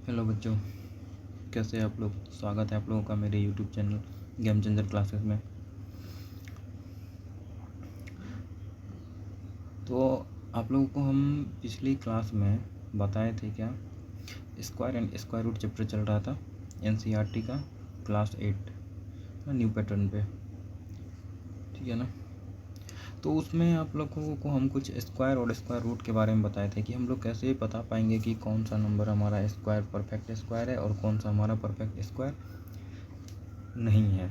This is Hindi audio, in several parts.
हेलो बच्चों, कैसे हैं आप लोग। स्वागत है आप लोगों का मेरे YouTube channel game changer classes में। तो आप लोगों को हम पिछली क्लास में बताए थे क्या, square and square root chapter चल रहा था एनसीईआरटी का क्लास 8 न्यू पैटर्न पे, ठीक है ना। तो उसमें आप लोगों को हम कुछ स्क्वायर और स्क्वायर रूट के बारे में बताए थे कि हम लोग कैसे पता पाएंगे कि कौन सा नंबर हमारा स्क्वायर परफेक्ट स्क्वायर है और कौन सा हमारा परफेक्ट स्क्वायर नहीं है।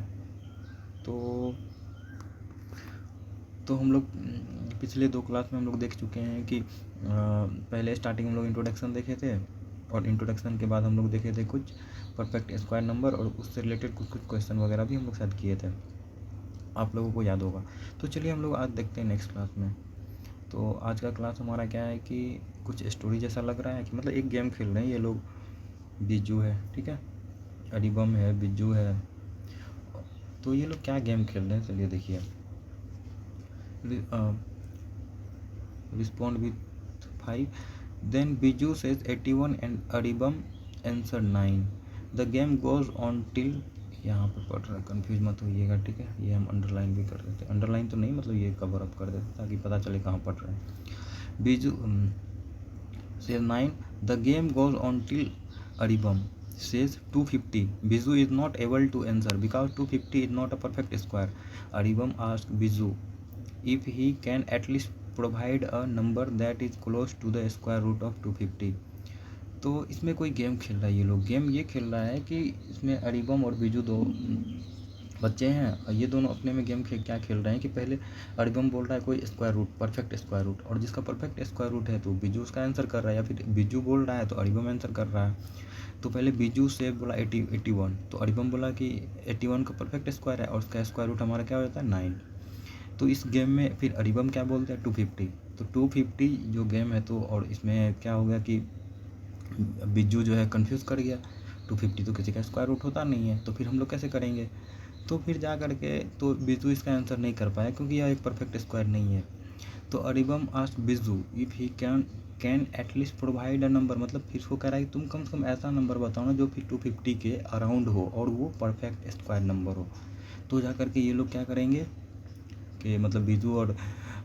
तो हम लोग पिछले 2 क्लास में हम लोग देख चुके हैं कि पहले स्टार्टिंग हम लोग इंट्रोडक्शन देखे थे और इंट्रोडक्शन के बाद हम लोग देखे थे कुछ परफेक्ट स्क्वायर नंबर और उससे रिलेटेड कुछ क्वेश्चन वगैरह भी हम लोग शायद किए थे, आप लोगों को याद होगा। तो चलिए हम लोग आज देखते हैं नेक्स्ट क्लास में। तो आज का क्लास हमारा क्या है कि कुछ स्टोरी जैसा लग रहा है कि मतलब एक गेम खेल रहे हैं ये लोग। बिज्जू है, ठीक है, अरिबम है, बिज्जू है। तो ये लोग क्या गेम खेल रहे हैं, चलिए देखिए। Respond with 5. Then Biju says 81 and Aribam answer 9. The game goes on till, यहाँ पे पढ़ रहा है, कन्फ्यूज मत होइएगा, ठीक है। ये हम अंडरलाइन भी कर देते हैं, अंडरलाइन तो नहीं मतलब ये कवर अप कर देते ताकि पता चले कहाँ पढ़ रहे हैं। Biju says 9. The game goes on till Aribam says 250. Biju is not able to answer because 250 is not a perfect square. Aribam asks Biju if he can at least provide a number that is close to the square root of 250. तो इसमें कोई गेम खेल रहा है, ये लोग गेम ये खेल रहा है कि इसमें अरिबम और बिजू दो बच्चे हैं और ये दोनों अपने में गेम क्या खेल रहे हैं कि पहले अरिबम बोल रहा है कोई square root, perfect square root, और जिसका परफेक्ट स्क्वायर रूट है तो बिजू उसका आंसर कर रहा है, या फिर बिजू बोल रहा है तो अरिबम आंसर कर रहा है। तो पहले बिजू से बोला 81, तो अरिबम बोला कि 81 का परफेक्ट स्क्वायर है और उसका स्क्वायर रूट हमारा क्या हो जाता है 9। तो इस गेम में फिर अरिबम क्या बोलते हैं 250। तो 250 जो गेम है, तो और इसमें क्या हो गया कि बिज्जू जो है कंफ्यूज कर गया, 250 तो किसी का स्क्वायर रूट होता नहीं है, तो फिर हम लोग कैसे करेंगे। तो फिर जा करके तो बिज्जू इसका आंसर नहीं कर पाया क्योंकि यह एक परफेक्ट स्क्वायर नहीं है। तो अरिबम आस्क्ड बिज्जू if he can at least provide a number, मतलब फिर उसको कह रहा है कि तुम कम से कम ऐसा नंबर बताओ ना जो फिर 250 के अराउंड हो और वो परफेक्ट स्क्वायर नंबर हो। तो जा करके ये लोग क्या करेंगे कि मतलब बिजू और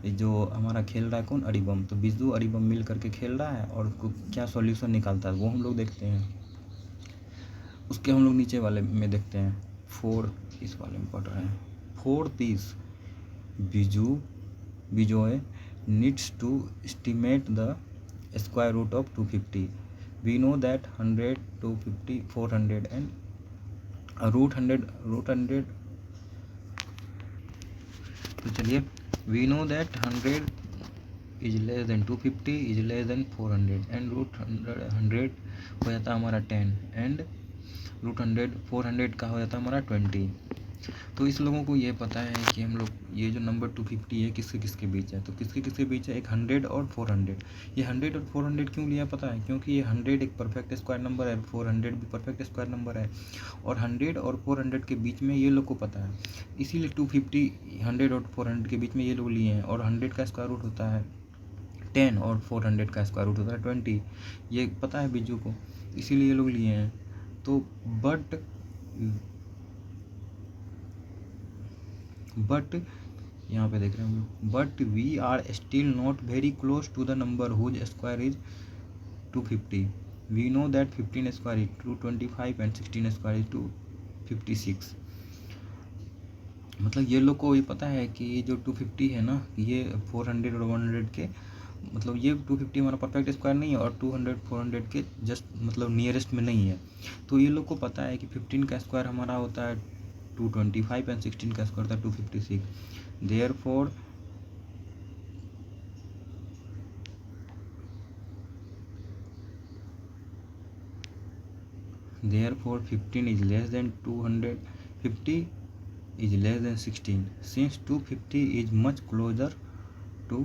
जो हमारा खेल रहा है कौन, अरिबम, तो बिजू अरिबम मिल करके खेल रहा है और क्या सॉल्यूशन निकालता है वो हम लोग देखते हैं। उसके हम लोग नीचे वाले में देखते हैं 4, इस वाले में पढ़ रहे हैं 4 Bijoy needs to estimate the square root of 250. We know that 100, 250, 400 and root 100। तो चलिए, we know that 100 is less than 250 is less than 400 and root 100 हो जाता है हमारा 10 एंड रूट 400 का हो जाता है हमारा 20। तो इस लोगों को ये पता है कि हम लोग ये जो नंबर 250 है किसके किसके बीच है, तो किसके किसके बीच है, एक 100 और 400। ये 100 और 400 क्यों लिया पता है, क्योंकि ये 100 एक परफेक्ट स्क्वायर नंबर है, 400 भी परफेक्ट स्क्वायर नंबर है, और 100 और 400 के बीच में ये लोग को पता है, इसीलिए 250 100 और 400 के बीच में ये लोग लिए हैं। और 100 का स्क्वायर रूट होता है 10 और 400 का स्क्वायर रूट होता है 20, ये पता है बिज्जू को, इसीलिए ये लोग लिए हैं। तो बट यहाँ पे देख रहे हैं हम लोग, but we are still not very close to the number whose square is 250. We know that 15 square is 225 and 16 square is 256. मतलब ये लोग को ये पता है कि ये जो 250 है ना, ये 400 और 100 के मतलब ये 250 हमारा परफेक्ट स्क्वायर नहीं है और 200 400 के जस्ट मतलब नियरेस्ट में नहीं है। तो ये लोग को पता है कि 15 का स्क्वायर हमारा होता है 225 एंड 16 का स्क्वायर होता है 256। Therefore 15 is less than 250 is less than 16, since 250 is much closer to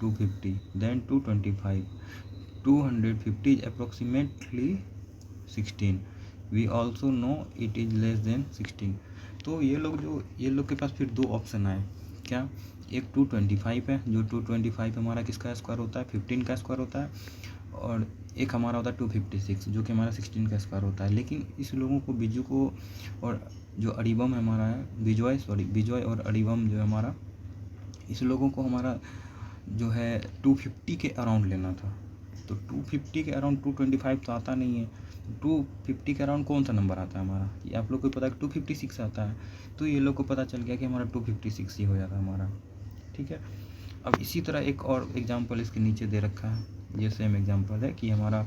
250 than 225. 250 is approximately 16. We also know it is less than 16. तो ये लोग के पास फिर 2 ऑप्शन आए क्या, एक 225 है, जो 225 हमारा किसका स्क्वायर होता है 15 का स्क्वायर होता है, और एक हमारा होता है 256 जो कि हमारा 16 का स्क्वायर होता है। लेकिन इस लोगों को बिजू को और जो अड़ीबम हमारा है बिजॉय और अड़ीबम जो है हमारा, इस लोगों को हमारा जो है 250 के अराउंड लेना था। तो 250 के अराउंड 225 तो आता नहीं है, 250 के अराउंड कौन सा नंबर आता है हमारा, ये आप लोग को पता है 256 आता है। तो ये लोग को पता चल गया कि हमारा 256 ही हो जाता है हमारा, ठीक है। अब इसी तरह एक और एग्जांपल इसके नीचे दे रखा है, ये सेम एग्जांपल है कि हमारा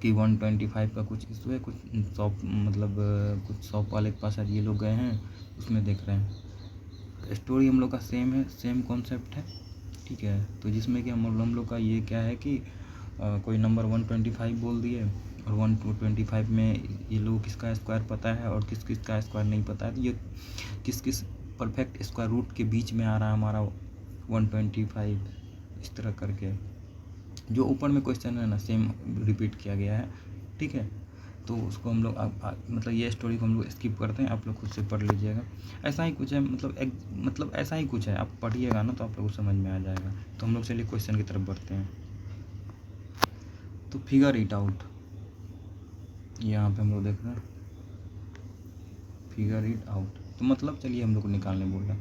कि 125 का कुछ इशू है, कुछ शॉप मतलब कुछ शॉप वाले के पास आज ये लोग गए हैं, उसमें देख रहे हैं स्टोरी हम लोग का सेम है, सेम कॉन्सेप्ट है, ठीक है। तो जिसमें कि हम लोग का ये क्या है कि कोई नंबर 125 बोल दिए और 125 में ये लोग किसका स्क्वायर पता है और किस किस का स्क्वायर नहीं पता है। तो ये किस किस परफेक्ट स्क्वायर रूट के बीच में आ रहा है हमारा 125, इस तरह करके जो ऊपर में क्वेश्चन है ना सेम रिपीट किया गया है, ठीक है। तो उसको हम लोग मतलब ये स्टोरी को हम लोग स्किप करते हैं, आप लोग खुद से पढ़ लीजिएगा। ऐसा ही कुछ है, मतलब ऐसा ही कुछ है, आप पढ़िएगा ना तो आप लोग को समझ में आ जाएगा। तो हम लोग चलिए क्वेश्चन की तरफ बढ़ते हैं। तो फिगर इट आउट, यहाँ पे हम लोग देख रहे हैं फिगर इट आउट, तो मतलब चलिए हम लोग को निकालने बोल रहा है।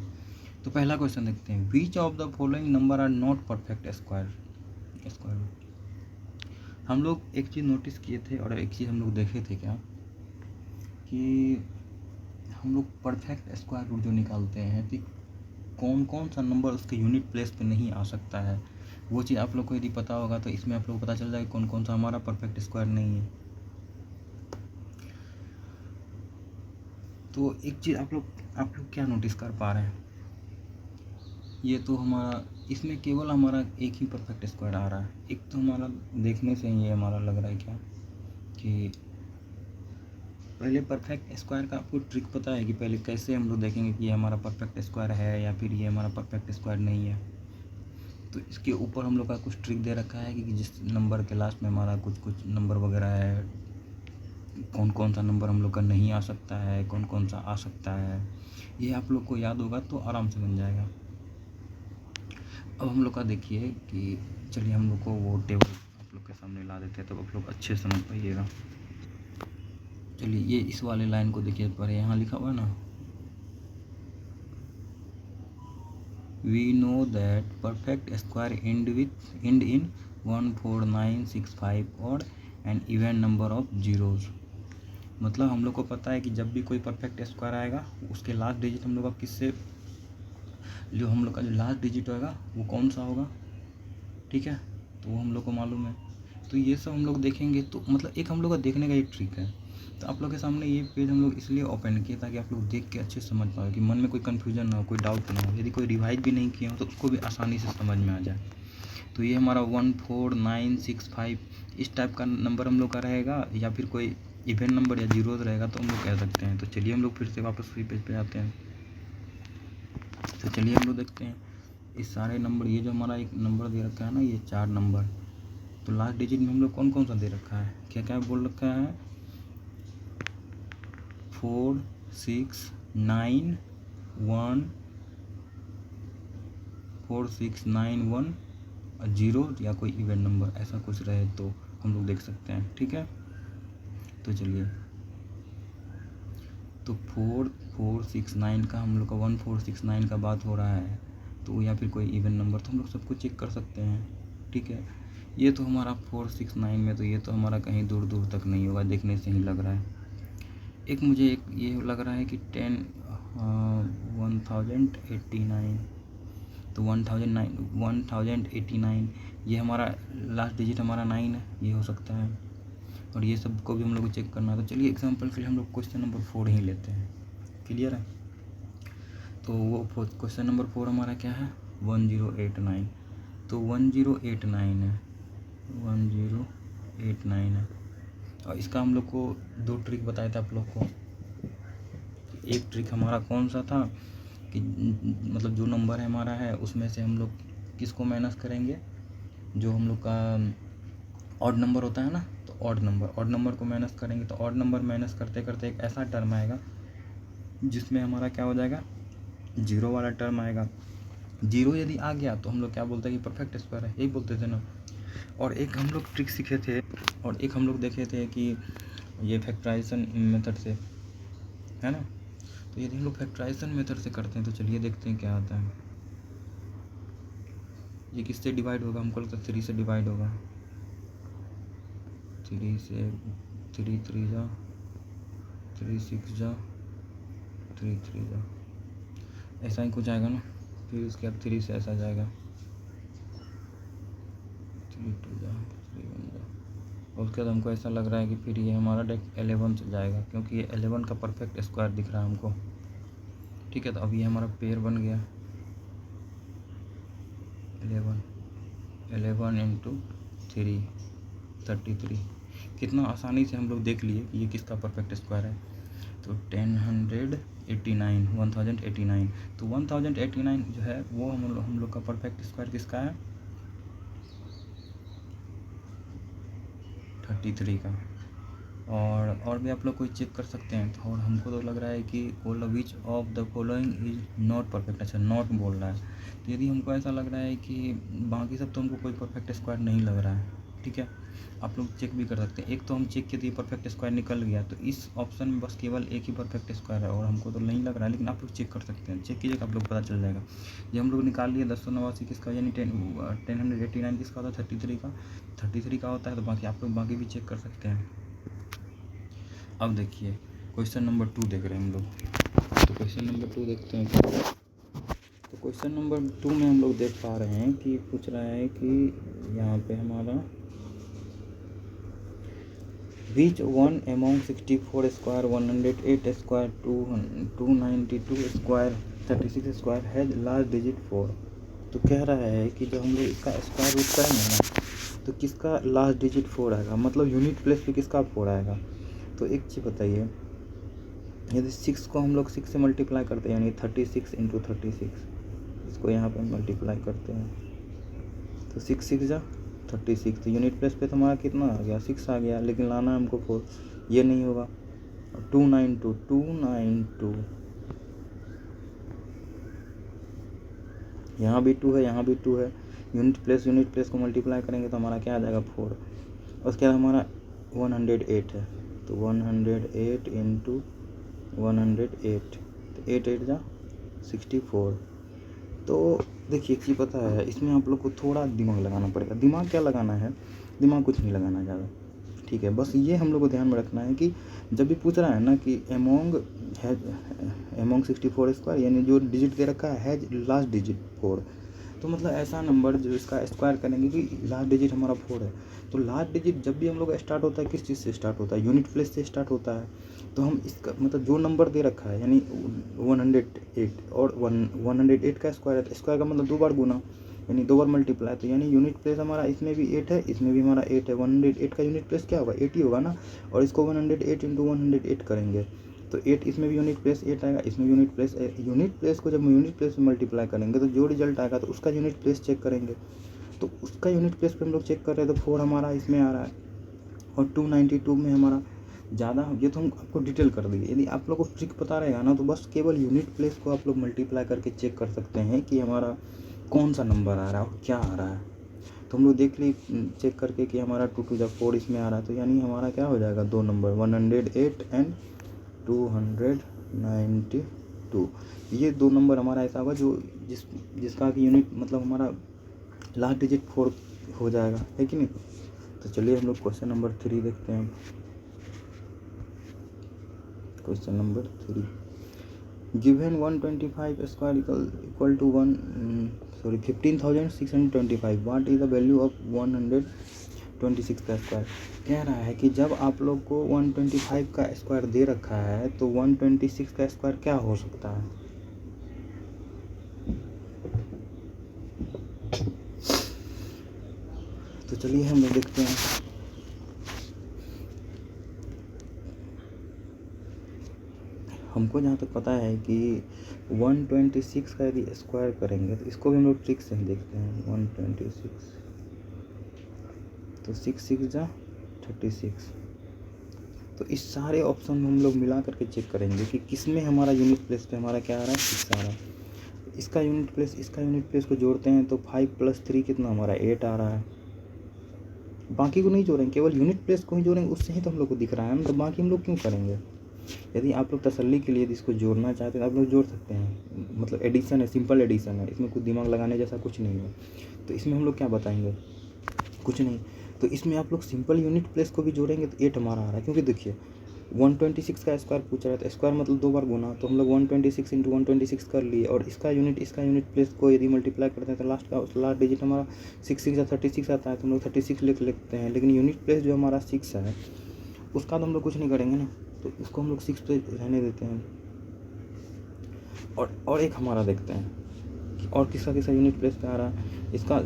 तो पहला क्वेश्चन देखते हैं, which of the following number are not perfect square root. हम लोग एक चीज़ नोटिस किए थे और एक चीज़ हम लोग देखे थे क्या, कि हम लोग परफेक्ट स्क्वायर रूट जो निकालते हैं तो कौन कौन सा नंबर उसके यूनिट प्लेस पे नहीं आ सकता है। वो चीज़ आप लोग को यदि पता होगा तो इसमें आप लोग को पता चल जाएगा कौन कौन सा हमारा परफेक्ट स्क्वायर नहीं है। तो एक चीज़ आप लोग क्या नोटिस कर पा रहे हैं, ये तो हमारा इसमें केवल हमारा एक ही परफेक्ट स्क्वायर आ रहा है। एक तो हमारा देखने से ही ये हमारा लग रहा है क्या कि पहले परफेक्ट स्क्वायर का आपको ट्रिक पता है कि पहले कैसे हम लोग देखेंगे कि ये हमारा परफेक्ट स्क्वायर है या फिर ये हमारा परफेक्ट स्क्वायर नहीं है। तो इसके ऊपर हम लोग का कुछ ट्रिक दे रखा है कि जिस नंबर के लास्ट में हमारा कुछ कुछ नंबर वगैरह है, कौन कौन सा नंबर हम लोग का नहीं आ सकता है, कौन कौन सा आ सकता है, ये आप लोग को याद होगा तो आराम से बन जाएगा। अब हम लोग का देखिए कि चलिए हम लोग को वो टेबल आप लोग के सामने ला देते हैं तो आप लोग अच्छे से समझ पाइएगा। चलिए ये इस वाले लाइन को देखिए, पर यहाँ लिखा हुआ है ना, we know that perfect square end in 14965 और an even number of zeros. मतलब हम लोग को पता है कि जब भी कोई परफेक्ट स्क्वायर आएगा उसके लास्ट डिजिट हम लोग का किससे, जो हम लोग का जो लास्ट डिजिट होगा वो कौन सा होगा, ठीक है। तो वो हम लोग को मालूम है। तो ये सब हम लोग देखेंगे, तो मतलब एक हम लोग का देखने का एक ट्रिक है। तो आप लोग के सामने ये पेज हम लोग इसलिए ओपन किए ताकि आप लोग देख के अच्छे से समझ पाओ, कि मन में कोई कन्फ्यूजन ना हो, कोई डाउट ना हो। यदि कोई रिवाइज भी नहीं किया हो तो उसको भी आसानी से समझ में आ जाए। तो ये हमारा 14965 इस टाइप का नंबर हम लोग का रहेगा, या फिर कोई इवन नंबर या जीरोज रहेगा तो हम लोग कह सकते हैं। तो चलिए हम लोग फिर से वापस उसी पेज पे आते हैं। तो चलिए हम लोग देखते हैं इस सारे नंबर, ये जो हमारा एक नंबर दे रखा है ना, ये 4 नंबर, तो लास्ट डिजिट में हम लोग कौन कौन सा दे रखा है, क्या क्या बोल रखा है, 4 6 9 1 4 6 9 1 जीरो या कोई इवन नंबर ऐसा कुछ रहे तो हम लोग देख सकते हैं, ठीक है। तो चलिए, तो 4469 का हम लोग का 1469 का बात हो रहा है, तो या फिर कोई इवन नंबर, तो हम लोग सबको चेक कर सकते हैं, ठीक है। ये तो हमारा 469 में, तो ये तो हमारा कहीं दूर दूर तक नहीं होगा, देखने से ही लग रहा है। एक मुझे एक ये लग रहा है कि 1089, तो 1089 ये हमारा लास्ट डिजिट हमारा 9 है, ये हो सकता है। और ये सब को भी हम लोग को चेक करना है। तो चलिए एग्जांपल के लिए हम लोग क्वेश्चन नंबर 4 ही लेते हैं, क्लियर है। तो वो क्वेश्चन नंबर 4 हमारा क्या है, 1089, तो 1089 है, 1089 है। और इसका हम लोग को 2 ट्रिक बताए थे आप लोग को। एक ट्रिक हमारा कौन सा था कि मतलब जो नंबर है हमारा है उसमें से हम लोग किसको माइनस करेंगे, जो हम लोग का ऑड नंबर होता है ना, तो ऑड नंबर को माइनस करेंगे। तो ऑड नंबर माइनस करते करते एक ऐसा टर्म आएगा जिसमें हमारा क्या हो जाएगा, जीरो वाला टर्म आएगा। जीरो यदि आ गया तो हम लोग क्या बोलते हैं कि परफेक्ट स्क्वायर है, यही बोलते थे ना। और एक हम लोग ट्रिक सीखे थे, और एक हम लोग देखे थे कि ये फैक्टराइजेशन मेथड से, है ना। तो यदि हम लोग फैक्टराइजेशन मेथड से करते हैं तो चलिए देखते हैं क्या आता है। ये किससे डिवाइड होगा, हमको लगता है 3 से डिवाइड होगा। 3 से 3 3 जा 3 6 जा 3 3 जा, ऐसा ही कुछ आएगा ना। फिर उसके बाद 3 से ऐसा जाएगा, 3 2 जा 3 1 जा, और उसके बाद हमको ऐसा लग रहा है कि फिर ये हमारा डायरेक्ट 11 से जाएगा, क्योंकि ये 11 का परफेक्ट स्क्वायर दिख रहा है हमको। ठीक है, तो अब ये हमारा पेयर बन गया 11 इंटू 3 33। कितना आसानी से हम लोग देख लिए कि ये किसका परफेक्ट स्क्वायर है। तो 1089 तो 1089 जो है वो हम लोग का परफेक्ट स्क्वायर किसका है, 33 का। और भी आप लोग कोई चेक कर सकते हैं। तो और हमको तो लग रहा है कि विच of the following is not perfect, अच्छा नॉट बोल रहा है। तो यदि हमको ऐसा लग रहा है कि बाकी सब तो हमको कोई परफेक्ट स्क्वायर नहीं लग रहा है, ठीक है, आप लोग चेक भी कर सकते हैं। एक तो हम चेक किए थे परफेक्ट स्क्वायर निकल गया, तो इस ऑप्शन में बस केवल एक ही परफेक्ट स्क्वायर है, और हमको तो नहीं लग रहा है, लेकिन आप लोग चेक कर सकते हैं। चेक कीजिएगा, आप लोग पता चल जाएगा। ये हम लोग निकाल लिए 1089 किसका, यानी 1089 किसका होता है, 33 का होता है। तो बाकी आप लोग बाकी भी चेक कर सकते हैं। अब देखिए क्वेश्चन नंबर 2 देख रहे हैं हम लोग। तो क्वेश्चन नंबर 2 देखते हैं। तो क्वेश्चन नंबर 2 में हम लोग देख पा रहे हैं कि पूछ रहा है कि यहाँ पे हमारा which one among 64 square 108 square 292 square 36 square has last digit 4। तो कह रहा है कि जब हम लोग इसका स्क्वायर रूट करेंगे ना, तो किसका लास्ट डिजिट 4 आएगा, मतलब यूनिट प्लेस पे किसका 4 आएगा। तो एक चीज़ बताइए, यदि 6 को हम लोग 6 से मल्टीप्लाई करते हैं, यानी 36 इंटू 36, इसको यहाँ पे मल्टीप्लाई करते हैं, तो 6 6 जा 36। तो यूनिट प्लेस पे तो हमारा कितना आ गया, 6 आ गया, लेकिन लाना है हमको 4, ये नहीं होगा। 292 यहाँ भी 2 है, यहाँ भी 2 है। यूनिट प्लेस को मल्टीप्लाई करेंगे तो हमारा क्या आ जाएगा 4। उसके बाद हमारा 108 है, तो 108 इंटू 108, तो 8 8 जा 64। तो देखिए एक चीज़ पता है, इसमें आप लोग को थोड़ा दिमाग लगाना पड़ेगा। दिमाग क्या लगाना है, दिमाग कुछ नहीं लगाना ज़्यादा, ठीक है। बस ये हम लोग को ध्यान में रखना है कि जब भी पूछ रहा है ना कि अमोंग 64 स्क्वायर, यानी जो डिजिट दे रखा है लास्ट डिजिट 4, तो मतलब ऐसा नंबर जो इसका स्क्वायर करेंगे कि लास्ट डिजिट हमारा 4 है। तो लास्ट डिजिट जब भी हम लोग स्टार्ट होता है किस चीज़ से स्टार्ट होता है, यूनिट प्लेस से स्टार्ट होता है। तो हम इसका मतलब जो नंबर दे रखा है यानी 108, और 108 का स्क्वायर है, तो स्क्वायर का मतलब 2 बार गुना, यानी 2 बार मल्टीप्लाई। तो यानी यूनिट प्लेस हमारा इसमें भी 8 है, इसमें भी हमारा 8 है। 108 का यूनिट प्लेस क्या होगा, 8 ही होगा ना। और इसको 108 इंटू 108 करेंगे तो 8, इसमें भी यूनिट प्लेस 8 आएगा, इसमें यूनिट प्लेस को जब यूनिट प्लेस में मल्टीप्लाई करेंगे तो जो रिजल्ट आएगा तो उसका यूनिट प्लेस चेक करेंगे। तो उसका यूनिट प्लेस पे हम लोग चेक कर रहे हैं, तो 4 हमारा इसमें आ रहा है, और 292 में हमारा ज़्यादा। ये तो हम आपको डिटेल कर दिए। यदि आप लोग को ट्रिक पता रहेगा ना, तो बस केवल यूनिट प्लेस को आप लोग मल्टीप्लाई करके चेक कर सकते हैं कि हमारा कौन सा नंबर आ रहा है और क्या आ रहा है। तो हम लोग देख लिए चेक करके कि हमारा 2 2 4 इसमें आ रहा है, तो यानी हमारा क्या हो जाएगा, 2 नंबर 108 एंड 292। ये 2 नंबर हमारा ऐसा होगा जो जिसका कि यूनिट मतलब हमारा लास्ट डिजिट 4 हो जाएगा, है कि नहीं। तो चलिए हम लोग क्वेश्चन नंबर 3 देखते हैं। Question number 3, given 125 square equal to 15,625, what is the value of 126 का स्क्वायर। कह रहा है कि जब आप लोग को 125 का स्क्वायर दे रखा है तो 126 का स्क्वायर क्या हो सकता है। तो चलिए हम लोग देखते हैं। हमको जहाँ तक पता है कि 126 का यदि स्क्वायर करेंगे तो इसको भी हम लोग ट्रिक से ही देखते हैं। 126 तो 6 6 जा 36। तो इस सारे ऑप्शन में हम लोग मिला करके चेक करेंगे कि किस में हमारा यूनिट प्लेस पे हमारा क्या आ रहा है, 6 आ रहा है। इसका यूनिट प्लेस को जोड़ते हैं तो 5 + 3 कितना हमारा 8 आ रहा है। बाकी को नहीं जोड़ेंगे, केवल यूनिट प्लेस को ही जोड़ेंगे, उससे ही तो हम लोग को दिख रहा है ना, तो बाकी हम लोग क्यों करेंगे। यदि आप लोग तसल्ली के लिए इसको जोड़ना चाहते हैं तो आप लोग जोड़ सकते हैं, मतलब एडिशन है, सिंपल एडिशन है, इसमें कुछ दिमाग लगाने जैसा कुछ नहीं है। तो इसमें हम लोग क्या बताएंगे, कुछ नहीं। तो इसमें आप लोग सिंपल यूनिट प्लेस को भी जोड़ेंगे तो 8 हमारा आ रहा है, क्योंकि देखिए 126 का स्क्वायर पूछ रहा है, तो स्क्वायर मतलब 2 बार गुना, तो हम लोग 126 इंटू 126 कर लिए, और इसका यूनिट प्लेस को यदि मल्टीप्लाई करते हैं तो लास्ट डिजिट हमारा 6 या 36 आता है, तो हम लोग 36 लिख लेते हैं। लेकिन यूनिट प्लेस जो हमारा 6 है उसका तो हम लोग कुछ नहीं करेंगे ना, तो इसको हम लोग 6 पे रहने देते हैं। और एक हमारा देखते हैं कि और किसका यूनिट प्लेस पे आ रहा है। इसका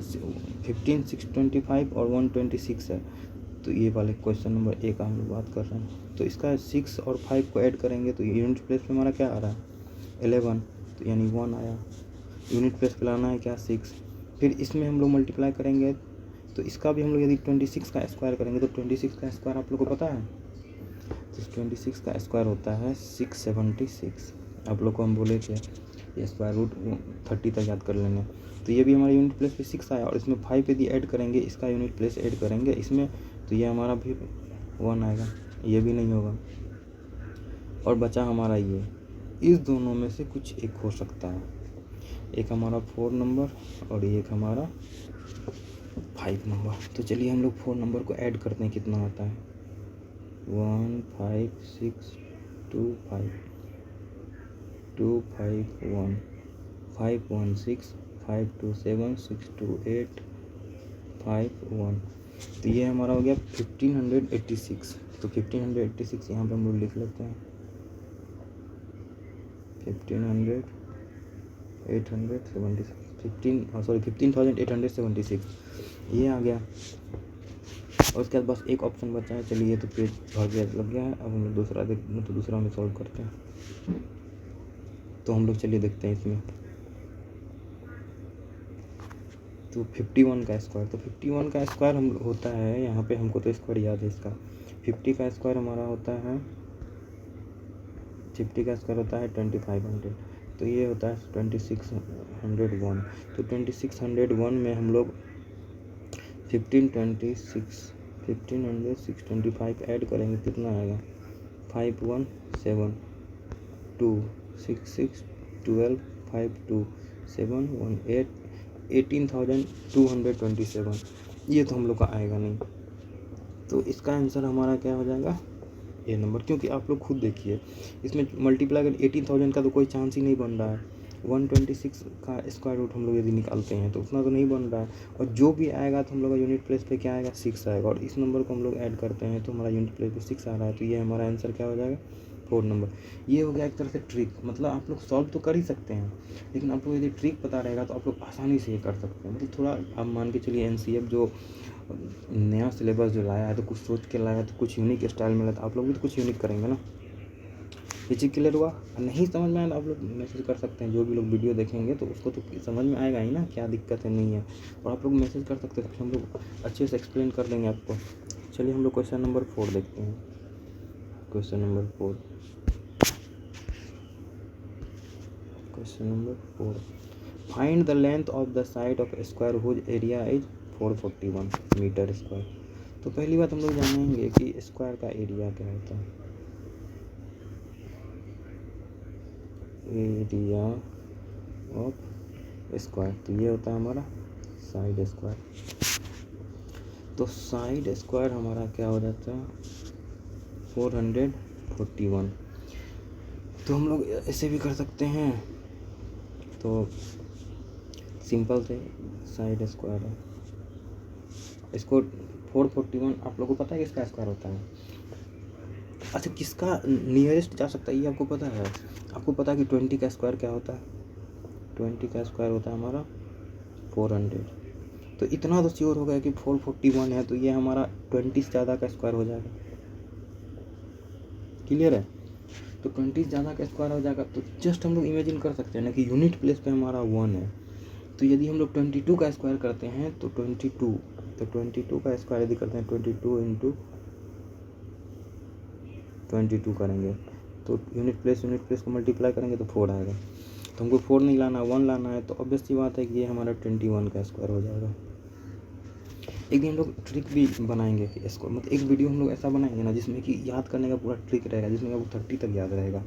15, 625 और 126 है, तो ये वाले क्वेश्चन नंबर ए का हम लोग बात कर रहे हैं। तो इसका 6 और 5 को ऐड करेंगे तो यूनिट प्लेस पे हमारा क्या आ रहा है 11, तो यानी 1 आया। यूनिट प्लेस पे लाना है क्या 6। फिर इसमें हम लोग मल्टीप्लाई करेंगे, तो इसका भी हम लोग यदि 26 का स्क्वायर करेंगे तो 26 का स्क्वायर आप लोग को पता है, तो 26 का स्क्वायर होता है 676। आप लोग को हम बोले थे ये स्क्वायर रूट 30 तक याद कर लेंगे। तो ये भी हमारा यूनिट प्लेस पे 6 आया, और इसमें 5 यदि ऐड करेंगे, इसका यूनिट प्लेस ऐड करेंगे इसमें, तो ये हमारा भी 1 आएगा, ये भी नहीं होगा। और बचा हमारा ये, इस दोनों में से कुछ एक हो सकता है, एक हमारा 4 नंबर और एक हमारा 5 नंबर। तो चलिए हम लोग 4 नंबर को ऐड करते हैं, कितना आता है 1 5 6 2 5 2 5 1 5 1 6 5 2 7 6 2 8 5 1। तो ये हमारा हो गया 1586। तो 1586 यहाँ पे हम लोग लिख लेते हैं 15,876 ये आ गया। और उसके बाद बस एक ऑप्शन बचा है, चलिए ये तो पेज भर गया लग गया है। अब हम लोग दूसरा तो दूसरा में सॉल्व करते हैं। तो हम लोग चलिए देखते हैं इसमें, तो 51 का स्क्वायर, तो 51 का स्क्वायर हम होता है, यहाँ पे हमको तो स्क्वायर याद है इसका। 50 का स्क्वायर हमारा होता है 2500, तो ये होता है 2601। तो 2601 में हम लोग 150625 ऐड करेंगे, कितना आएगा 517266 12 5271 18,227। ये तो हम लोग का आएगा नहीं, तो इसका आंसर हमारा क्या हो जाएगा ए नंबर। क्योंकि आप लोग खुद देखिए इसमें मल्टीप्लाई कर 18,000 का तो कोई चांस ही नहीं बन रहा है। 126 का स्क्वायर रूट हम लोग यदि निकालते हैं तो उतना तो नहीं बन रहा है, और जो भी आएगा तो हम लोग का यूनिट प्लेस पे क्या आएगा 6 आएगा, और इस नंबर को हम लोग ऐड करते हैं तो हमारा यूनिट प्लेस पे 6 आ रहा है। तो ये हमारा आंसर क्या हो जाएगा 4 नंबर। ये हो गया एक तरह से ट्रिक, मतलब आप लोग सॉल्व तो कर ही सकते हैं, लेकिन आप लोग यदि ट्रिक पता रहेगा तो आप लोग आसानी से ये कर सकते हैं। मतलब थोड़ा आप मान के चलिए NCF जो नया सिलेबस जो लाया है तो कुछ सोच के लाया है, तो कुछ यूनिक स्टाइल में लाया, तो आप लोग भी तो कुछ यूनिक करेंगे ना। ये चीज़ क्लियर हुआ। नहीं समझ में आया तो आप लोग मैसेज कर सकते हैं, जो भी लोग वीडियो देखेंगे तो उसको तो समझ में आएगा ही ना क्या दिक्कत है नहीं है, और आप लोग मैसेज कर सकते हैं, तो हम लोग अच्छे से एक्सप्लेन कर देंगे आपको। चलिए हम लोग क्वेश्चन नंबर 4 देखते हैं। Question number 4 find the length of the side of square whose area is 441 metre square. तो पहली बात हम लोग जानेंगे कि स्क्वायर का एरिया क्या होता है। एरिया ऑफ स्क्वायर, तो ये होता है हमारा साइड स्क्वायर। तो साइड स्क्वायर हमारा क्या हो जाता है 441। तो हम लोग ऐसे भी कर सकते हैं, तो सिंपल से साइड स्क्वायर है, इसको 441 आप लोगों को पता है किसका स्क्वायर होता है। अच्छा किसका नियरेस्ट जा सकता है ये आपको पता है। आपको पता है कि 20 का स्क्वायर क्या होता है, 20 का स्क्वायर होता है हमारा 400। तो इतना तो श्योर हो गया कि 441 है, तो ये हमारा 20 से ज़्यादा का स्क्वायर हो जाएगा। क्लियर है, तो 20 ज़्यादा का स्क्वायर हो जाएगा। तो जस्ट हम लोग इमेजिन कर सकते हैं ना कि यूनिट प्लेस पे हमारा 1 है, तो यदि हम लोग 22 का स्क्वायर करते हैं तो 22 का स्क्वायर यदि करते हैं 22 इंटू 22 करेंगे, तो यूनिट प्लेस को मल्टीप्लाई करेंगे तो 4 आएगा। तो हमको 4 नहीं लाना 1 लाना है, तो ऑब्वियस सी बात है कि ये हमारा 21 का स्क्वायर हो जाएगा। एक दिन हम लोग ट्रिक भी बनाएंगे कि इसको मतलब एक वीडियो हम लोग ऐसा बनाएंगे ना जिसमें कि याद करने का पूरा ट्रिक रहेगा, जिसमें आपको 30 तक याद रहेगा।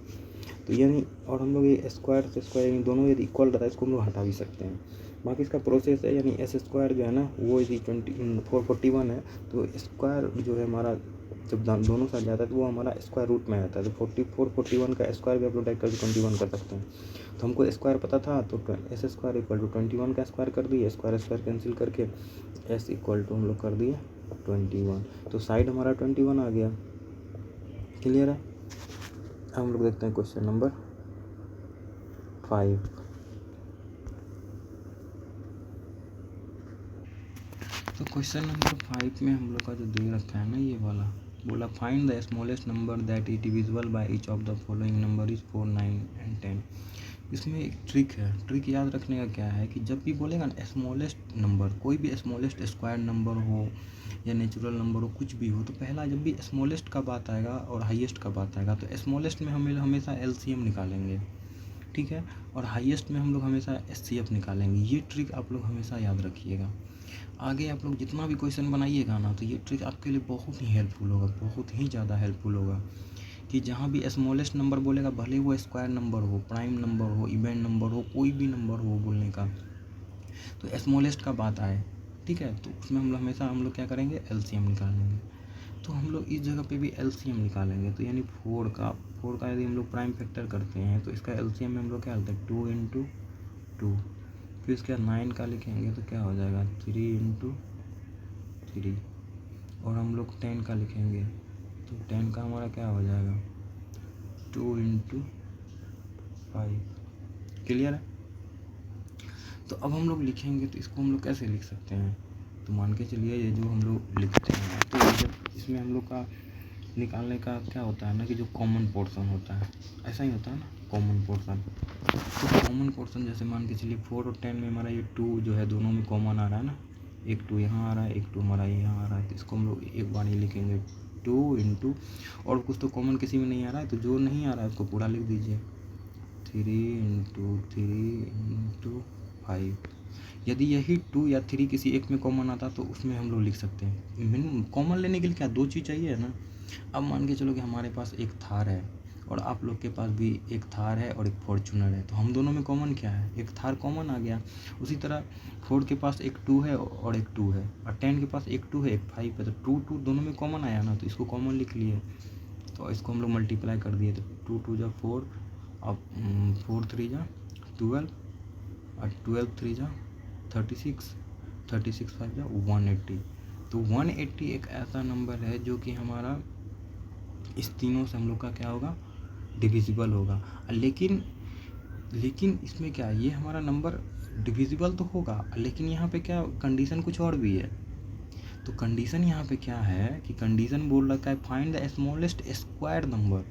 तो यानी और हम लोग ये स्क्वायर से स्क्वायर यानी दोनों यदि इक्वल रहता है इसको हम लोग हटा भी सकते हैं। बाकी इसका प्रोसेस है यानी एस स्क्वायर जो है ना वो यदि 441 है तो स्क्वायर जो है हमारा जब दोनों साइड जाता है तो वो हमारा स्क्वायर रूट में आता है। तो 41 का स्क्वायर भी आप लोग डायरेक्ट करके 21 कर सकते हैं। तो हमको स्क्वायर पता था तो एस स्क्वायर इक्वल टू 21 का स्क्वायर कर दिए, स्क्वायर स्क्वायर कैंसिल करके एस इक्वल टू हम लोग कर दिए 21। तो साइड हमारा 21 आ गया। क्लियर है। अब हम लोग देखते हैं क्वेश्चन नंबर 5। तो क्वेश्चन नंबर 5 में हम लोग का जो दे रखा है ना ये वाला, बोला find the smallest number that is divisible by each of the following number is 4, 9 and 10। इसमें एक ट्रिक है। ट्रिक याद रखने का क्या है कि जब भी बोलेगा ना स्मॉलेस्ट नंबर, कोई भी स्मॉलेस्ट स्क्वायर नंबर हो या नेचुरल नंबर हो कुछ भी हो, तो पहला जब भी स्मॉलेस्ट का बात आएगा और हाईएस्ट का बात आएगा तो स्मॉलेस्ट में हम हमेशा एलसीएम निकालेंगे, ठीक है, और हाईएस्ट में हम लोग हमेशा एचसीएफ निकालेंगे। ये ट्रिक आप लोग हमेशा याद रखिएगा। आगे आप लोग जितना भी क्वेश्चन बनाइएगा ना तो ये ट्रिक आपके लिए बहुत ही हेल्पफुल होगा, बहुत ही ज़्यादा हेल्पफुल होगा कि जहाँ भी स्मॉलेस्ट नंबर बोलेगा, भले वो स्क्वायर नंबर हो, प्राइम नंबर हो, इवेंट नंबर हो, कोई भी नंबर हो बोलने का, तो स्मॉलेस्ट का बात आए, ठीक है, तो उसमें हम लोग हमेशा हम लोग क्या करेंगे एलसीएम निकालेंगे। तो हम लोग इस जगह पे भी एलसीएम निकालेंगे। तो यानी 4 का यदि हम लोग प्राइम फैक्टर करते हैं तो इसका एलसीएम में हम लोग क्या होता है 2 × 2। फिर इसके बाद 9 का लिखेंगे तो क्या हो जाएगा 3 × 3। और हम लोग 10 का लिखेंगे तो 10 का हमारा क्या हो जाएगा 2 × 5। क्लियर है। तो अब हम लोग लिखेंगे तो इसको हम लोग कैसे लिख सकते हैं, तो मान के चलिए ये जो हम लोग लिखते हैं तो जब इसमें हम लोग का निकालने का क्या होता है ना कि जो कॉमन पोर्शन होता है, ऐसा ही होता है ना कॉमन पोर्शन। तो कॉमन पोर्शन जैसे मान के चलिए 4 और 10 में हमारा ये 2 जो है दोनों में कॉमन आ रहा है ना, एक 2 यहाँ आ रहा है, एक 2 हमारा यहाँ आ रहा है, तो इसको हम लोग एक बार ही लिखेंगे 2 × और कुछ तो कॉमन किसी में नहीं आ रहा है तो जो नहीं आ रहा है उसको पूरा लिख दीजिए 3 × 3 × 5। यदि यही 2 या 3 किसी एक में कॉमन आता तो उसमें हम लोग लिख सकते हैं। मिनिमम कॉमन लेने के लिए क्या 2 चीज़ चाहिए है ना। अब मान के चलो कि हमारे पास एक थार है और आप लोग के पास भी एक थार है और एक फॉर्चूनर है, तो हम दोनों में कॉमन क्या है, एक थार कॉमन आ गया। उसी तरह 4 के पास एक 2 है और एक 2 है, और 10 के पास एक 2 है एक 5 है, तो 2 2 दोनों में कॉमन आया ना, तो इसको कॉमन लिख लिए। तो इसको हम लोग मल्टीप्लाई कर दिए तो 2 2 जा 4, अब 4 3 जा 12 और 12 3 जा 36, 36 5 जा 180। तो 180 एक ऐसा नंबर है जो कि हमारा इस तीनों से हम लोग का क्या होगा डिविजिबल होगा। लेकिन इसमें क्या है, ये हमारा नंबर डिविजिबल तो होगा लेकिन यहाँ पे क्या कंडीशन कुछ और भी है। तो कंडीशन यहाँ पे क्या है कि कंडीशन बोल रखा है find the smallest square number.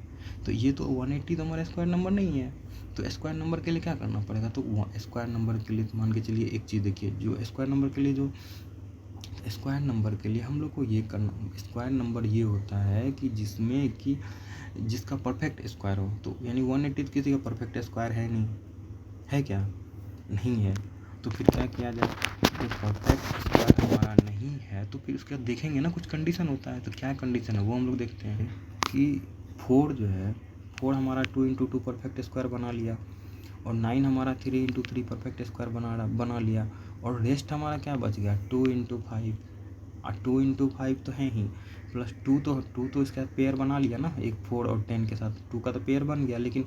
तो ये तो 180 तो हमारा स्क्वायर नंबर नहीं है, तो स्क्वायर नंबर के लिए क्या करना पड़ेगा, तो स्क्वायर नंबर के लिए मान के चलिए एक चीज़ देखिए, जो स्क्वायर नंबर के लिए जो स्क्वायर नंबर के लिए हम लोग को ये करना, स्क्वायर नंबर ये होता है कि जिसमें कि जिसका परफेक्ट स्क्वायर हो। तो यानी 180 किसी का परफेक्ट स्क्वायर है नहीं, है क्या, नहीं है। तो फिर क्या किया जाए, तो परफेक्ट स्क्वायर हमारा नहीं है तो फिर उसके बाद देखेंगे ना कुछ कंडीशन होता है, तो क्या कंडीशन है वो हम लोग देखते हैं कि 4 जो है 4 हमारा 2 × 2 परफेक्ट स्क्वायर बना लिया, और 9 हमारा 3 × 3 परफेक्ट स्क्वायर बना लिया, और रेस्ट हमारा क्या बच गया 2 × 5, और 2 × 5 तो है ही, प्लस 2 तो इसका पेयर बना लिया ना, एक 4 और 10 के साथ 2 का तो पेयर बन गया, लेकिन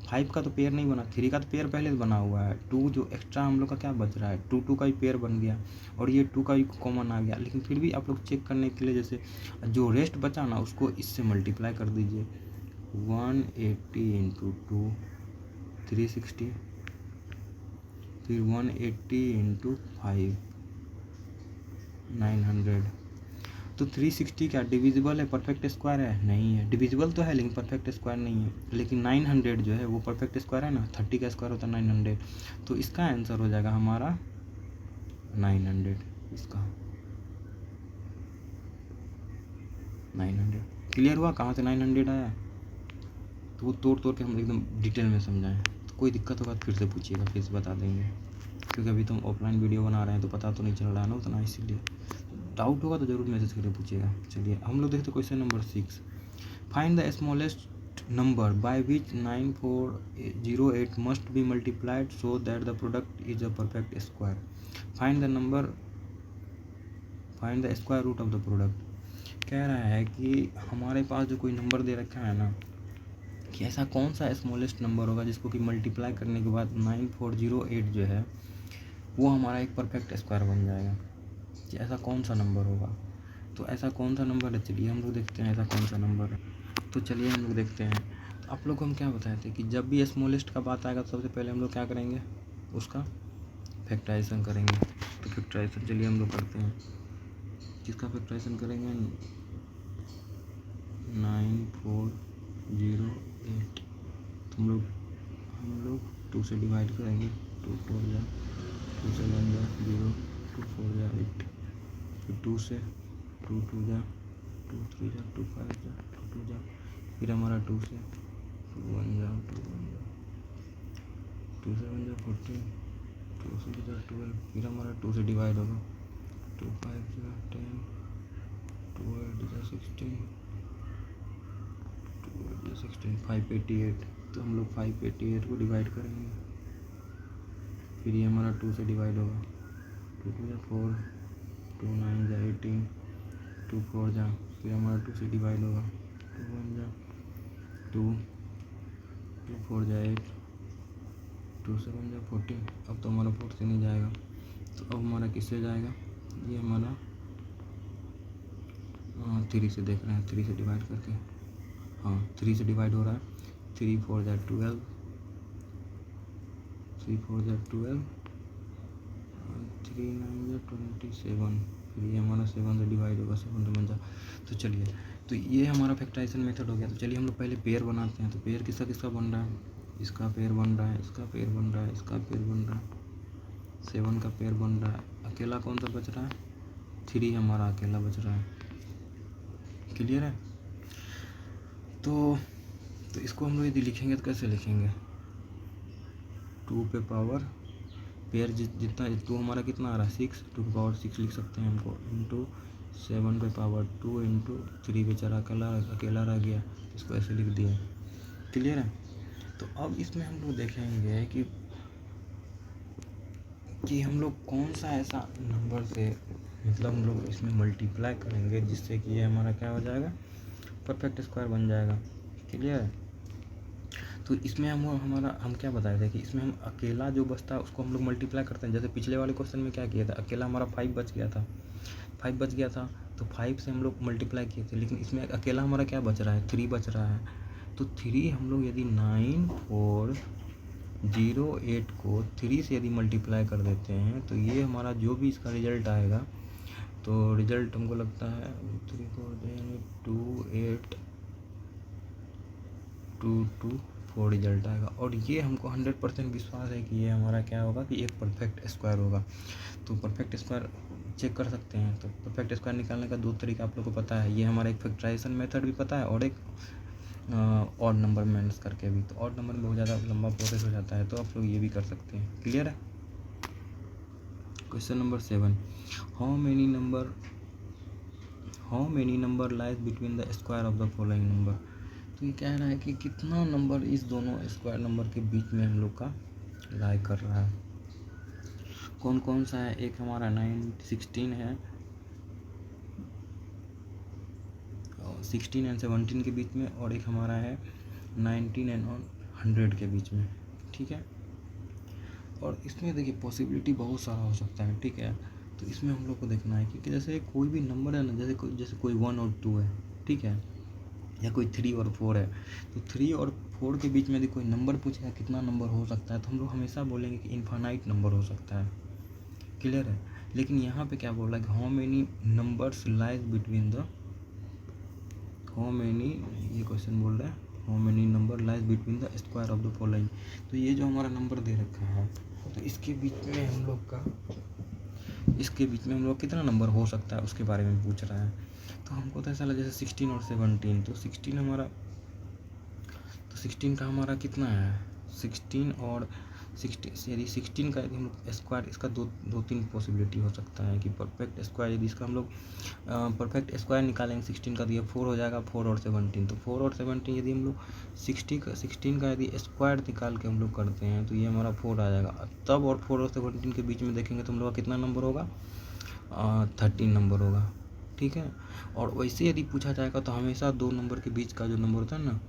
5 का तो पेयर नहीं बना, 3 का तो पेयर पहले से बना हुआ है। 2 जो एक्स्ट्रा हम लोग का क्या बच रहा है 2 का भी पेयर बन गया, और ये 2 का भी कॉमन आ गया। लेकिन फिर भी आप लोग चेक करने के लिए जैसे जो रेस्ट बचा ना उसको इससे मल्टीप्लाई कर दीजिए 180 × 2 360, फिर 180 × 5 900। तो 360 क्या डिविजिबल है, परफेक्ट स्क्वायर है, नहीं है। डिविजिबल तो है लेकिन परफेक्ट स्क्वायर नहीं है। लेकिन 900 जो है वो परफेक्ट स्क्वायर है ना, 30 का स्क्वायर होता है 900, तो इसका आंसर हो जाएगा हमारा 900। इसका 900 क्लियर हुआ कहाँ से 900 आया, तो वो तोड़ तोड़ के हम एकदम डिटेल में समझाएं। तो कोई दिक्कत होगा तो फिर से पूछिएगा, फिर से बता देंगे, क्योंकि अभी तो हम ऑफलाइन वीडियो बना रहे हैं तो पता तो नहीं चल रहा है ना उतना, इसीलिए डाउट होगा तो ज़रूर मैसेज करके पूछिएगा। चलिए हम लोग देखते question number 6। Find the smallest number by which 9408 must be multiplied so that the product is a perfect square. Find the square root of the product. कह रहा है कि हमारे पास जो कोई नंबर दे रखा है ना, कि ऐसा कौन सा स्मॉलेस्ट नंबर होगा जिसको कि मल्टीप्लाई करने के बाद 9408 जो है वो हमारा एक परफेक्ट स्क्वायर बन जाएगा, कि ऐसा कौन सा नंबर होगा। तो ऐसा कौन सा नंबर है, चलिए हम लोग देखते हैं ऐसा कौन सा नंबर है। तो चलिए हम लोग देखते हैं। तो आप लोग को हम क्या बताए थे कि जब भी स्मॉलेस्ट का बात आएगा तो सबसे पहले हम लोग क्या करेंगे, उसका फैक्टराइजेशन करेंगे। तो फैक्टराइजेशन चलिए हम लोग करते हैं। किसका फैक्टराइजेशन करेंगे, 9408। तो हम लोग 2 से डिवाइड करेंगे। 2 4 जा 2 से 1 जा 0, 2 4 जा 8, फिर 2 से 2 2 जा 2 3 जा 2 5 जा 2 2 जा, फिर हमारा 2 से 2 1 जा 2 1 जा 2 से 1 जा 14, 2 से जा 12, फिर हमारा 2 से डिवाइड होगा। 2 5 जा 10, 2 8 जा 16, 2 8 जा 16, 588। तो हम लोग 588 को डिवाइड करेंगे, फिर ये हमारा 2 से डिवाइड होगा। 2 2 जा 4, 2 9 जा 18, 2 4 जा, फिर हमारा 2 से डिवाइड होगा। 2 1 जा 2, 2 4 जा 8, 2 से 1 जा 14। अब तो हमारा 4 से नहीं जाएगा, तो अब हमारा किससे जाएगा, ये हमारा 3 से देख रहे हैं, 3 से डिवाइड करके। हाँ 3 से डिवाइड हो रहा है। 3 4 जा 12, 3 4 जा 12, 3 9 जा 27, फिर ये हमारा 7 से डिवाइड होगा। 7 तो बन जा। तो चलिए, तो ये हमारा फैक्टराइजेशन मेथड हो गया। तो चलिए हम लोग पहले पेयर बनाते हैं। तो पेयर किसका किसका बन रहा है, इसका पेयर बन रहा है, इसका पेयर बन रहा है, इसका पेयर बन रहा है, 7 का पेयर बन रहा है। अकेला कौन सा बच रहा है, 3 हमारा अकेला बच रहा है। क्लियर है। तो इसको हम लोग यदि लिखेंगे तो कैसे लिखेंगे, 2 पे पावर पेयर जितना 2 हमारा कितना आ रहा है 6, 2 पे पावर 6 लिख सकते हैं हमको, इंटू 7 पे पावर 2 इंटू 3 बेचारा अकेला रह गया, इसको ऐसे लिख दिया। क्लियर है। तो अब इसमें हम लोग देखेंगे कि हम लोग कौन सा ऐसा नंबर से मतलब हम लोग इसमें मल्टीप्लाई करेंगे जिससे कि ये हमारा क्या हो जाएगा, परफेक्ट स्क्वायर बन जाएगा। क्लियर है। तो इसमें हम क्या बताए थे कि इसमें हम अकेला जो बचता है उसको हम लोग मल्टीप्लाई करते हैं। जैसे पिछले वाले क्वेश्चन में क्या किया था, अकेला हमारा 5 बच गया था, 5 बच गया था, तो 5 से हम लोग मल्टीप्लाई किए थे। लेकिन इसमें अकेला हमारा क्या बच रहा है, 3 बच रहा है। तो 3 हम लोग यदि 9408 को 3 से यदि मल्टीप्लाई कर देते हैं तो ये हमारा जो भी इसका रिजल्ट आएगा, तो रिजल्ट हमको लगता है 3 4 2 8 2 2 4 रिजल्ट आएगा। और ये हमको 100% विश्वास है कि ये हमारा क्या होगा, कि एक परफेक्ट स्क्वायर होगा। तो परफेक्ट स्क्वायर चेक कर सकते हैं। तो परफेक्ट स्क्वायर निकालने का 2 तरीका आप लोग को पता है। ये हमारा एक फैक्टराइजेशन मेथड भी पता है और एक ऑड नंबर मेंस करके भी। तो ऑड नंबर में बहुत ज़्यादा लंबा प्रोसेस हो जाता है, तो आप लोग ये भी कर सकते हैं। क्लियर है। Question number 7, how many number lies between the square of the following number. तो ये कह रहा है कि कितना नंबर इस दोनों स्क्वायर नंबर के बीच में हम लोग का लाई कर रहा है। कौन कौन सा है, एक हमारा 16 है, 16 एंड 17 के बीच में, और एक हमारा है 19 एंड 100 के बीच में। ठीक है। और इसमें देखिए पॉसिबिलिटी बहुत सारा हो सकता है। ठीक है। तो इसमें हम लोग को देखना है कि जैसे कोई भी नंबर है ना, जैसे कोई 1 और 2 है, ठीक है, या कोई 3 और 4 है, तो 3 और 4 के बीच में यदि कोई नंबर पूछेगा कितना नंबर हो सकता है, तो हम लोग हमेशा बोलेंगे कि इनफाइनाइट नंबर हो सकता है। क्लियर है। लेकिन यहाँ पे क्या बोला कि how many numbers lies between the ये क्वेश्चन बोल रहा है how many number lies between the square of the following. तो ये जो हमारा नंबर दे रखा है, तो इसके बीच में हम लोग कितना नंबर हो सकता है उसके बारे में पूछ रहा है। तो हमको तो ऐसा लगा जैसे 16 और 17, तो 16 का हमारा कितना है, 16 और यदि 16 का यदि हम लोग स्क्वायर, इसका दो तीन पॉसिबिलिटी हो सकता है कि परफेक्ट स्क्वायर, यदि इसका हम लोग परफेक्ट स्क्वायर निकालेंगे 16 का तो ये 4 हो जाएगा, 4 और 17, तो 4 और 17 यदि हम लोग 16 का यदि स्क्वायर निकाल के हम लोग करते हैं तो ये हमारा 4 आ जाएगा तब, और 4 और 17 के बीच में देखेंगे तो हम लोग का कितना नंबर होगा, 13 नंबर होगा, ठीक है। और वैसे यदि पूछा जाएगा तो हमेशा 2 नंबर के बीच का जो नंबर होता है ना,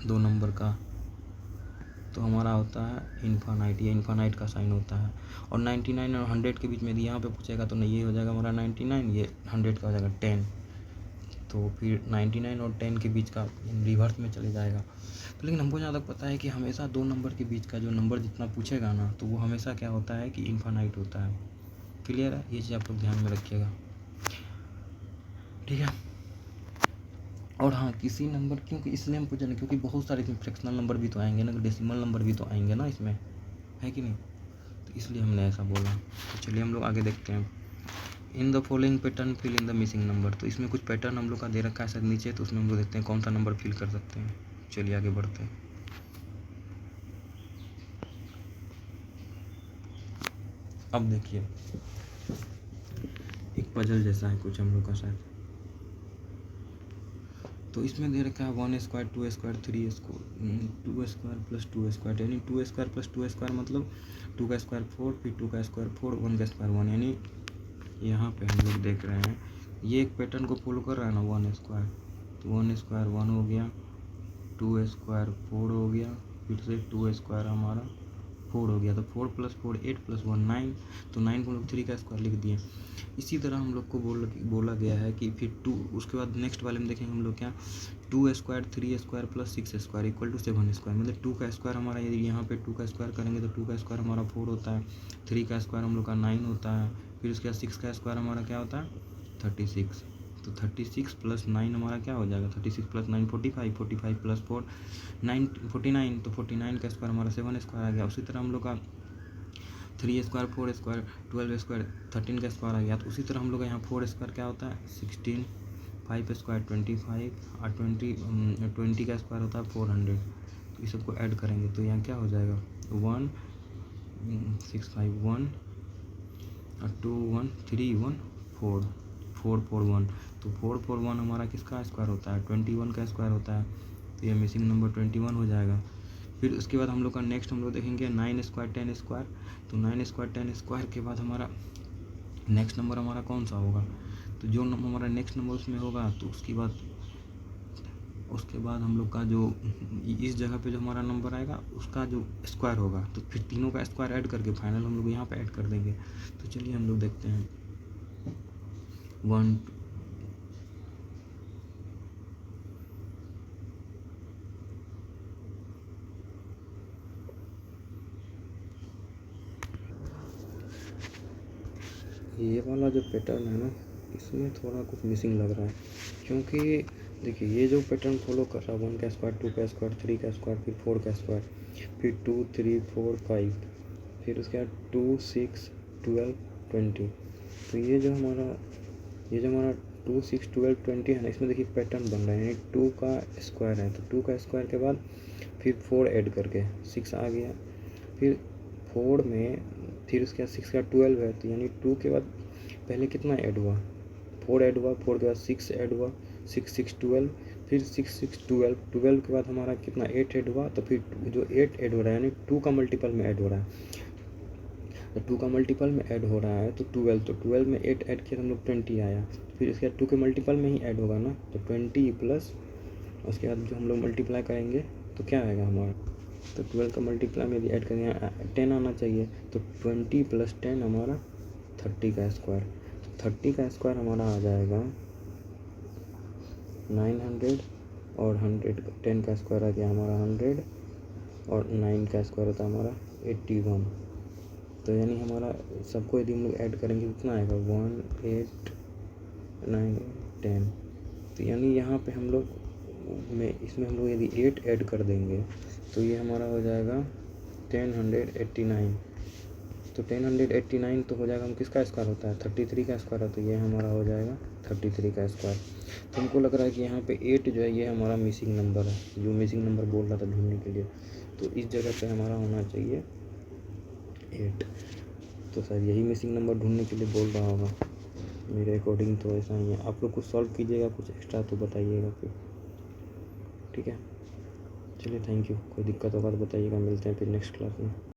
2 नंबर का, तो हमारा होता है इन्फानाइट, ये इन्फानाइट का साइन होता है। और 99 और 100 के बीच में यदि यहाँ पे पूछेगा तो नहीं, ये हो जाएगा हमारा 99, ये 100 का हो जाएगा 10, तो फिर 99 और 10 के बीच का रिवर्स में चले जाएगा। तो लेकिन हमको जहाँ तक पता है कि हमेशा 2 नंबर के बीच का जो नंबर जितना पूछेगा ना, तो वो हमेशा क्या होता है कि इन्फानाइट होता है। क्लियर है, ये चीज़ आप लोग ध्यान में रखिएगा, ठीक है। और हाँ, किसी नंबर, क्योंकि इसलिए हम पूछ, क्योंकि बहुत सारे इसमें फ्रैक्शनल नंबर भी तो आएंगे ना, डेसिमल नंबर भी तो आएंगे ना इसमें, है कि नहीं, तो इसलिए हमने ऐसा बोला। तो चलिए हम लोग आगे देखते हैं। In the following pattern fill in the missing number, तो इसमें कुछ पैटर्न हम लोग का दे रखा है सर नीचे, तो उसमें हम लोग देखते हैं कौन सा नंबर फिल कर सकते हैं। चलिए आगे बढ़ते हैं। अब देखिए, एक पजल जैसा है कुछ हम लोग का शायद, तो इसमें दे रखा है 1 square 2 square 3 square 2 square plus 2 square, यानी 2 स्क्वायर प्लस 2 स्क्वायर मतलब 2 का स्क्वायर 4, फिर 2 का स्क्वायर 4, 1 का स्क्वायर 1, यानी यहाँ पे हम लोग देख रहे हैं ये एक पैटर्न को फॉलो कर रहा है ना, 1 स्क्वायर, तो 1 स्क्वायर 1 हो गया, 2 स्क्वायर 4 हो गया, फिर से 2 स्क्वायर हमारा 4 हो गया, तो 4 प्लस 4 8 प्लस 1 9, तो 9 को हम लोग 3 का स्क्वायर लिख दिए। इसी तरह हम लोग को बोला गया है कि फिर 2, उसके बाद नेक्स्ट वाले में देखेंगे हम लोग क्या, 2 square 3 square plus 6 square equal to 7 square, मतलब 2 का स्क्वायर हमारा, यदि यहाँ पे 2 का स्क्वायर करेंगे तो 2 का स्क्वायर हमारा 4 होता है, 3 का स्क्वायर हम लोग का 9 होता है, फिर उसके बाद 6 का स्क्वायर हमारा क्या होता है 36, तो 36 प्लस 9 हमारा क्या हो जाएगा, 36 प्लस 9 45, 45 प्लस 4 9 49, तो 49 का स्क्वायर हमारा 7 स्क्वायर आ गया। उसी तरह हम लोग का 3 स्क्वायर 4 स्क्वायर 12 स्क्वायर 13 का स्क्वायर आ गया। तो उसी तरह हम लोग का यहाँ 4 स्क्वायर क्या होता है 16, 5 स्क्वायर 25 और 20 का स्क्वायर होता है 400। तो इस सबको ऐड करेंगे तो यहाँ क्या हो जाएगा 1 6 5 1 और 2 1 3 1 4 4 4 1, तो 4 4 1 हमारा किसका स्क्वायर होता है 21 का स्क्वायर होता है, तो ये मिसिंग नंबर 21 हो जाएगा। फिर उसके बाद हम लोग का नेक्स्ट हम लोग देखेंगे 9 स्क्वायर 10 स्क्वायर, तो 9 स्क्वायर 10 स्क्वायर के बाद हमारा नेक्स्ट नंबर हमारा कौन सा होगा, तो जो नंबर हमारा नेक्स्ट नंबर उसमें होगा, तो उसके बाद हम लोग का जो इस जगह पे जो हमारा नंबर आएगा उसका जो स्क्वायर होगा, तो फिर तीनों का स्क्वायर ऐड करके फाइनल हम लोग यहाँ पे ऐड कर देंगे। तो चलिए हम लोग देखते हैं 1 ये वाला जो पैटर्न है ना, इसमें थोड़ा कुछ मिसिंग लग रहा है, क्योंकि देखिए ये जो पैटर्न फॉलो कर रहा है 1 का स्क्वायर 2 का स्क्वायर 3 का स्क्वायर फिर 4 का स्क्वायर फिर 2 3 4 5 फिर उसके बाद 2 6 12 20, तो ये जो हमारा 2 6 12 20 है ना, इसमें देखिए पैटर्न बन रहा है, यानी 2 का स्क्वायर है, तो 2 का स्क्वायर के बाद फिर 4 ऐड करके 6 आ गया, फिर 4 में फिर उसके बाद 6 का 12 है, तो यानी 2 के बाद पहले कितना ऐड हुआ 4 ऐड हुआ, 4 के बाद 6 ऐड हुआ, 6 6 12, फिर 6 6 12 12 के बाद हमारा कितना 8 ऐड हुआ, तो फिर जो 8 ऐड हो रहा है यानी 2 का मल्टीपल में ऐड हो रहा है, तो 2 का मल्टीपल में ऐड हो रहा है तो 12, तो 12 में 8 ऐड किया तो हम लोग 20 आया, फिर इसके बाद 2 के मल्टीपल में ही ऐड होगा ना, तो 20 प्लस उसके बाद जो हम लोग मल्टीप्लाई करेंगे तो क्या आएगा हमारा, तो 12 का मल्टीप्लाई में यदि ऐड करेंगे 10 आना चाहिए, तो 20 प्लस 10 हमारा 30 का स्क्वायर, तो 30 का स्क्वायर हमारा आ जाएगा 900 और 100 10 का स्क्वायर आ गया हमारा 100 और 9 का स्क्वायर होता है हमारा 81, तो यानी हमारा सबको यदि हम लोग ऐड करेंगे कितना आएगा 1 8 9 10, तो यानी यहाँ पे हम लोग इसमें हम लोग यदि 8 ऐड कर देंगे तो ये हमारा हो जाएगा 1089, तो 1089 तो हो जाएगा, हम किसका स्क्वायर होता है 33 का स्क्वायर है, तो ये हमारा हो जाएगा 33 का स्क्वायर। तो हमको लग रहा है कि यहाँ पे 8 जो है ये हमारा मिसिंग नंबर है, जो मिसिंग नंबर बोल रहा था ढूंढने के लिए, तो इस जगह पे हमारा होना चाहिए 8। तो सर यही मिसिंग नंबर ढूंढने के लिए बोल रहा होगा, मेरे अकॉर्डिंग तो ऐसा ही है। आप लोग कुछ सॉल्व कीजिएगा, कुछ एक्स्ट्रा तो बताइएगा फिर, ठीक है। चलिए थैंक यू, कोई दिक्कत होगा तो बताइएगा, मिलते हैं फिर नेक्स्ट क्लास में।